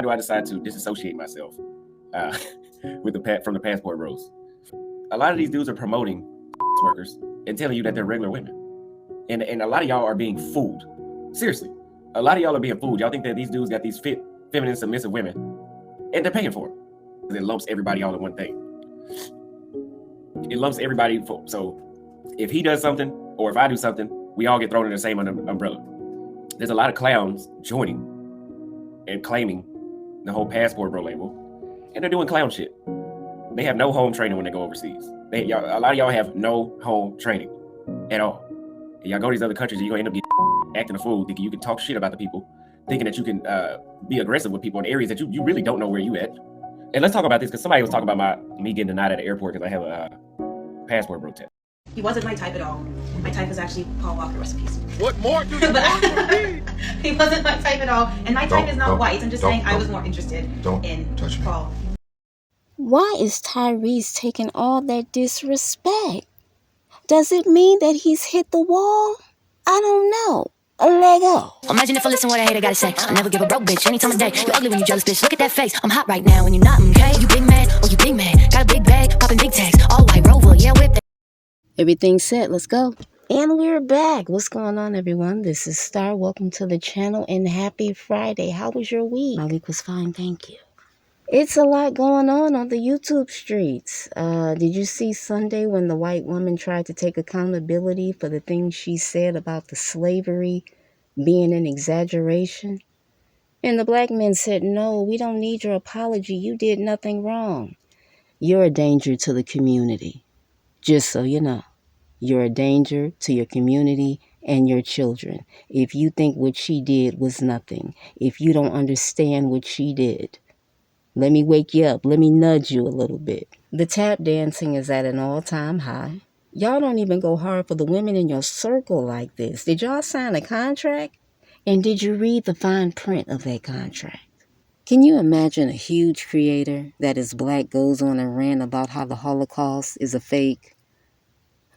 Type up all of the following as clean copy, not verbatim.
do I decide to disassociate myself from the passport bros? A lot of these dudes are promoting workers and telling you that they're regular women. And a lot of y'all are being fooled. Seriously. A lot of y'all are being fooled. Y'all think that these dudes got these fit, feminine, submissive women, and they're paying for them. It lumps everybody all in one thing. It lumps everybody. So if he does something, or if I do something, we all get thrown in the same umbrella. There's a lot of clowns joining and claiming the whole passport bro label, and they're doing clown shit. They have no home training when they go overseas. A lot of y'all have no home training at all. And y'all go to these other countries, and you're gonna end up acting a fool, thinking you can talk shit about the people, thinking that you can be aggressive with people in areas that you really don't know where you at. And let's talk about this, because somebody was talking about me getting denied at the airport because I have a passport bro test. He wasn't my type at all. My type was actually Paul Walker recipes. What more do you want from me? He wasn't my type at all. And my type is not white. I'm just saying I was more interested in Paul. Why is Tyrese taking all that disrespect? Does it mean that he's hit the wall? I don't know. Let go. Imagine if I listen what a hater gotta say. I never give a broke bitch any time of day. You ugly when you jealous, bitch. Look at that face. I'm hot right now and you're not, okay? You big man, or you big man. Got a big bag, popping big tags. All white Rover, yeah, whip that. Everything's set. Let's go. And we're back. What's going on, everyone? This is Star. Welcome to the channel and happy Friday. How was your week? My week was fine, thank you. It's a lot going on the YouTube streets. Did you see Sunday when the white woman tried to take accountability for the things she said about the slavery being an exaggeration? And the black men said, no, we don't need your apology. You did nothing wrong. You're a danger to the community. Just so you know, you're a danger to your community and your children. If you think what she did was nothing, if you don't understand what she did, let me wake you up. Let me nudge you a little bit. The tap dancing is at an all-time high. Y'all don't even go hard for the women in your circle like this. Did y'all sign a contract? And did you read the fine print of that contract? Can you imagine a huge creator that is black goes on a rant about how the Holocaust is a fake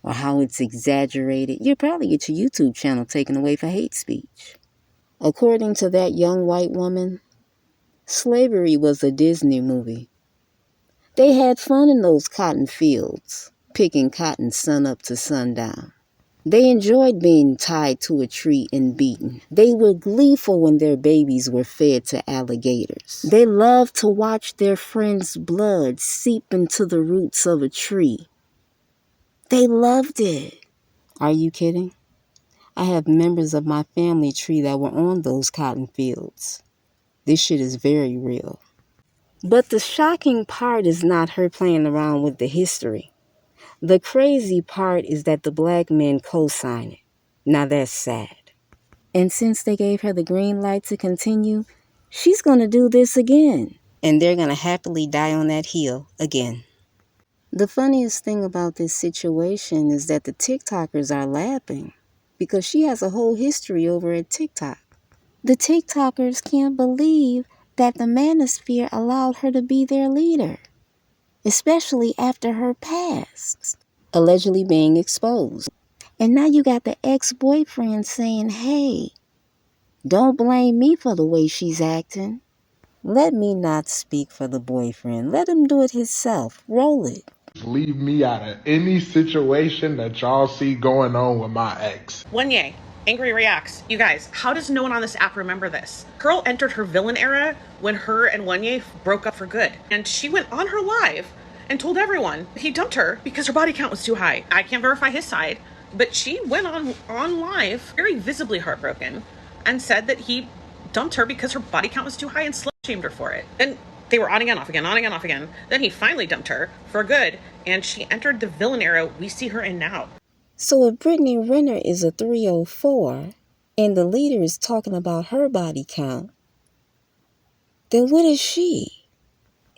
or how it's exaggerated? You'll probably get your YouTube channel taken away for hate speech. According to that young white woman, slavery was a Disney movie. They had fun in those cotton fields, picking cotton sun up to sundown. They enjoyed being tied to a tree and beaten. They were gleeful when their babies were fed to alligators. They loved to watch their friends' blood seep into the roots of a tree. They loved it. Are you kidding? I have members of my family tree that were on those cotton fields. This shit is very real. But the shocking part is not her playing around with the history. The crazy part is that the black men co-sign it. Now that's sad. And since they gave her the green light to continue, she's going to do this again. And they're going to happily die on that hill again. The funniest thing about this situation is that the TikTokers are laughing because she has a whole history over at TikTok. The TikTokers can't believe that the manosphere allowed her to be their leader, especially after her past, allegedly being exposed. And now you got the ex-boyfriend saying, hey, don't blame me for the way she's acting. Let me not speak for the boyfriend. Let him do it himself. Roll it. Leave me out of any situation that y'all see going on with my ex. Wanye, angry reacts. You guys, how does no one on this app remember this? Girl entered her villain era when her and Wanye broke up for good. And she went on her live and told everyone he dumped her because her body count was too high. I can't verify his side, but she went on live very visibly heartbroken and said that he dumped her because her body count was too high and slut-shamed her for it. And they were on again, off again, on again, off again. Then he finally dumped her for good, and she entered the villain era we see her in now. So if Brittany Renner is a 304, and the leader is talking about her body count, then what is she?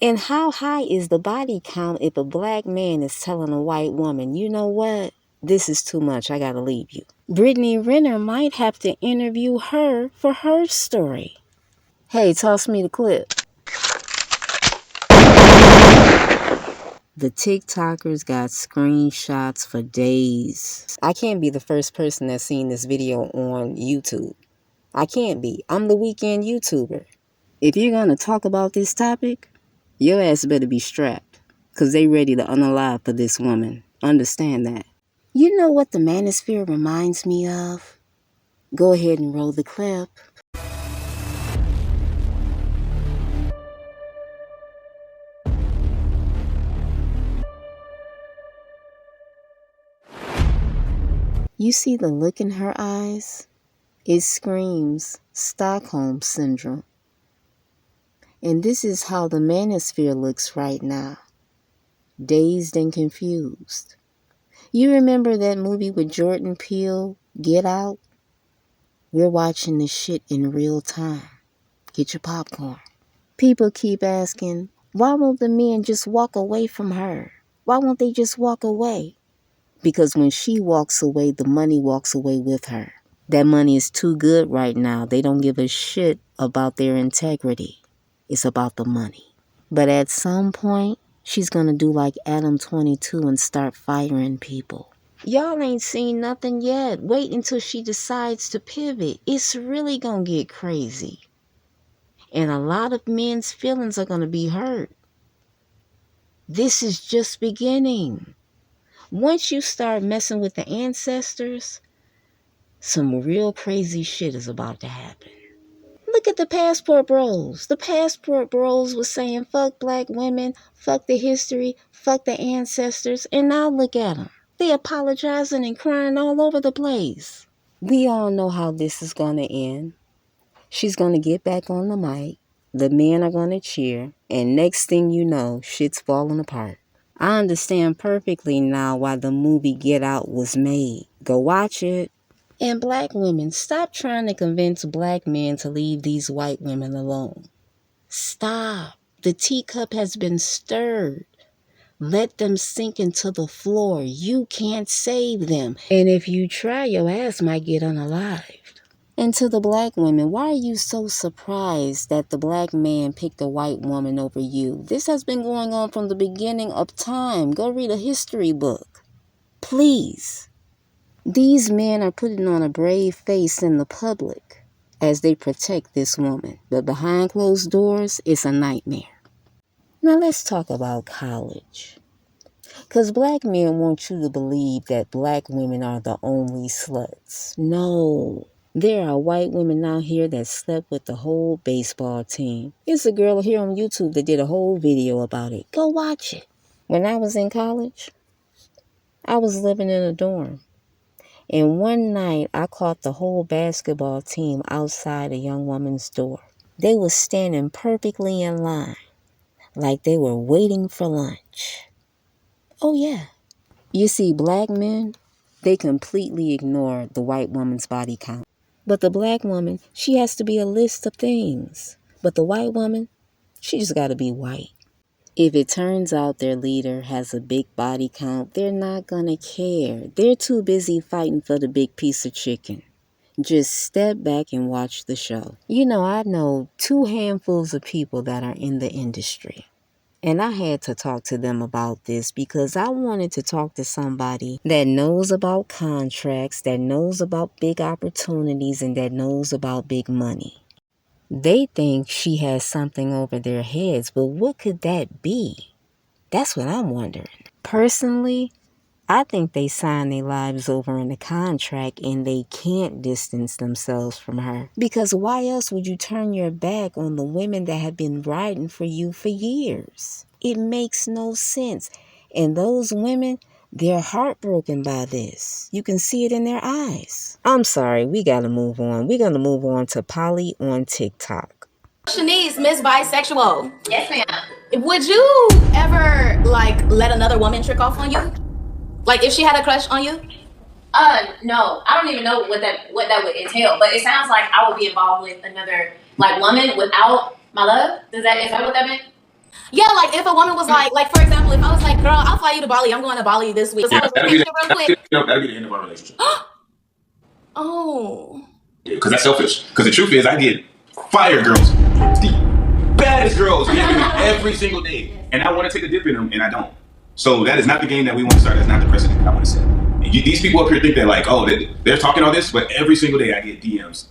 And how high is the body count if a black man is telling a white woman, you know what? This is too much. I gotta leave you. Brittany Renner might have to interview her for her story. Hey, toss me the clip. The TikTokers got screenshots for days. I can't be the first person that's seen this video on YouTube. I can't be. I'm the weekend YouTuber. If you're gonna talk about this topic, your ass better be strapped, cause they ready to unalive for this woman. Understand that. You know what the manosphere reminds me of? Go ahead and roll the clip. You see the look in her eyes? It screams Stockholm Syndrome. And this is how the manosphere looks right now. Dazed and confused. You remember that movie with Jordan Peele, Get Out? We're watching this shit in real time. Get your popcorn. People keep asking, why won't the men just walk away from her? Why won't they just walk away? Because when she walks away, the money walks away with her. That money is too good right now. They don't give a shit about their integrity. It's about the money. But at some point, she's gonna do like Adam 22 and start firing people. Y'all ain't seen nothing yet. Wait until she decides to pivot. It's really gonna get crazy. And a lot of men's feelings are gonna be hurt. This is just beginning. Once you start messing with the ancestors, some real crazy shit is about to happen. Look at the passport bros. The passport bros was saying fuck black women, fuck the history, fuck the ancestors, and now look at them. They apologizing and crying all over the place. We all know how this is going to end. She's going to get back on the mic. The men are going to cheer. And next thing you know, shit's falling apart. I understand perfectly now why the movie Get Out was made. Go watch it. And black women, stop trying to convince black men to leave these white women alone. Stop. The teacup has been stirred. Let them sink into the floor. You can't save them. And if you try, your ass might get unalived. And to the black women, why are you so surprised that the black man picked a white woman over you? This has been going on from the beginning of time. Go read a history book. Please. These men are putting on a brave face in the public as they protect this woman. But behind closed doors, it's a nightmare. Now let's talk about college. Because black men want you to believe that black women are the only sluts. No. There are white women out here that slept with the whole baseball team. There's a girl here on YouTube that did a whole video about it. Go watch it. When I was in college, I was living in a dorm. And one night, I caught the whole basketball team outside a young woman's door. They were standing perfectly in line, like they were waiting for lunch. Oh, yeah. You see, black men, they completely ignore the white woman's body count. But the black woman, she has to be a list of things. But the white woman, she just got to be white. If it turns out their leader has a big body count, they're not going to care. They're too busy fighting for the big piece of chicken. Just step back and watch the show. You know, I know 2 handfuls of people that are in the industry. And I had to talk to them about this because I wanted to talk to somebody that knows about contracts, that knows about big opportunities, and that knows about big money. They think she has something over their heads, but what could that be? That's what I'm wondering. Personally, I think they signed their lives over in a contract and they can't distance themselves from her. Because why else would you turn your back on the women that have been riding for you for years? It makes no sense. And those women, they're heartbroken by this. You can see it in their eyes. I'm sorry, we gotta move on. We're gonna move on to Polly on TikTok. Shanice, Miss Bisexual. Yes, ma'am. Would you ever, let another woman trick off on you? Like, if she had a crush on you? No. I don't even know what that would entail. But it sounds like I would be involved with another, woman without my love. Is that what that meant? Yeah, if a woman was like, for example, if I was like, girl, I'll fly you to Bali. I'm going to Bali this week. So Yeah, that'd be the end of our relationship. Oh. Yeah, because that's selfish. Because the truth is, I get fire girls, the baddest girls, every single day, and I want to take a dip in them, and I don't. So that is not the game that we want to start. That's not the precedent that I want to set. And these people up here think that they're talking all this, but every single day I get DMs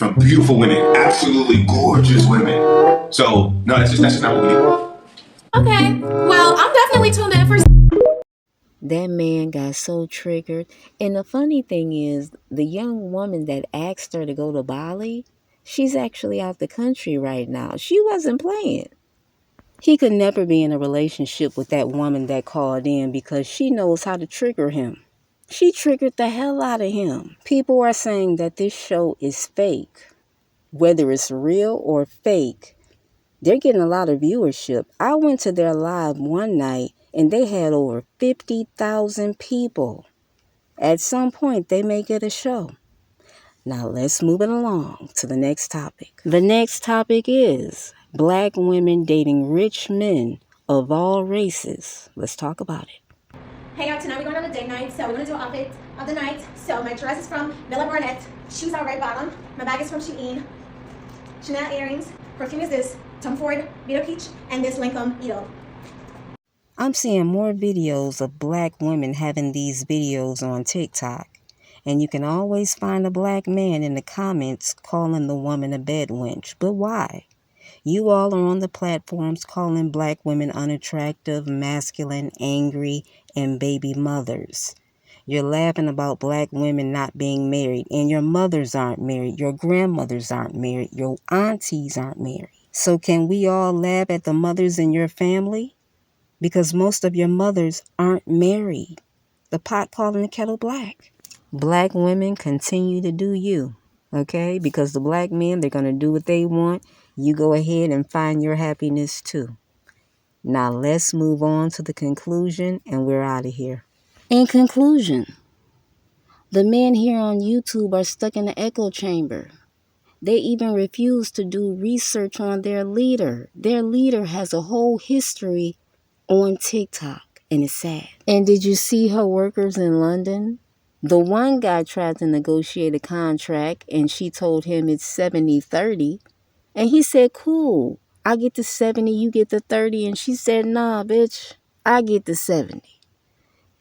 from beautiful women, absolutely gorgeous women. So no, that's just not what we do. Okay. Well, I'm definitely tuned in for. That man got so triggered. And the funny thing is, the young woman that asked her to go to Bali, she's actually out the country right now. She wasn't playing. He could never be in a relationship with that woman that called in because she knows how to trigger him. She triggered the hell out of him. People are saying that this show is fake. Whether it's real or fake, they're getting a lot of viewership. I went to their live one night and they had over 50,000 people. At some point, they may get a show. Now let's move it along to the next topic. The next topic is black women dating rich men of all races. Let's talk about it. Hey y'all, tonight we're going on a date night, so we're going to do outfit of the night. So my dress is from Villa Barnett, shoes are red bottom, my bag is from Shein, Chanel earrings, perfume is this, Tom Ford, Vito Peach, and this Lancome Edo. I'm seeing more videos of black women having these videos on TikTok. And you can always find a black man in the comments calling the woman a bed wench. But why? You all are on the platforms calling black women unattractive, masculine, angry, and baby mothers. You're laughing about black women not being married, and your mothers aren't married, your grandmothers aren't married, your aunties aren't married. So can we all laugh at the mothers in your family? Because most of your mothers aren't married. The pot calling the kettle black. Black women, continue to do you, okay? Because the black men, they're going to do what they want. You go ahead and find your happiness too. Now let's move on to the conclusion and we're out of here. In conclusion, the men here on YouTube are stuck in the echo chamber. They even refuse to do research on their leader. Their leader has a whole history on TikTok, and it's sad. And did you see her workers in London? The one guy tried to negotiate a contract and she told him it's 70-30. And he said, cool, I get the 70, you get the 30. And she said, nah, bitch, I get the 70.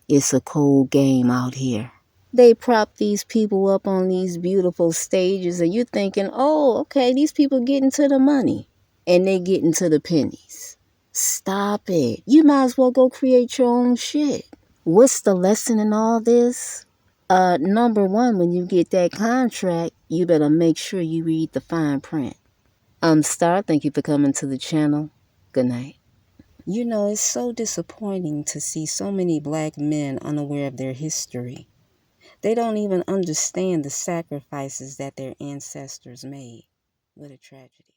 It's a cold game out here. They prop these people up on these beautiful stages and you're thinking, oh, okay, these people getting to the money. And they getting to the pennies. Stop it. You might as well go create your own shit. What's the lesson in all this? Number one, when you get that contract, you better make sure you read the fine print. I'm Star. Thank you for coming to the channel. Good night. You know, it's so disappointing to see so many black men unaware of their history. They don't even understand the sacrifices that their ancestors made. What a tragedy.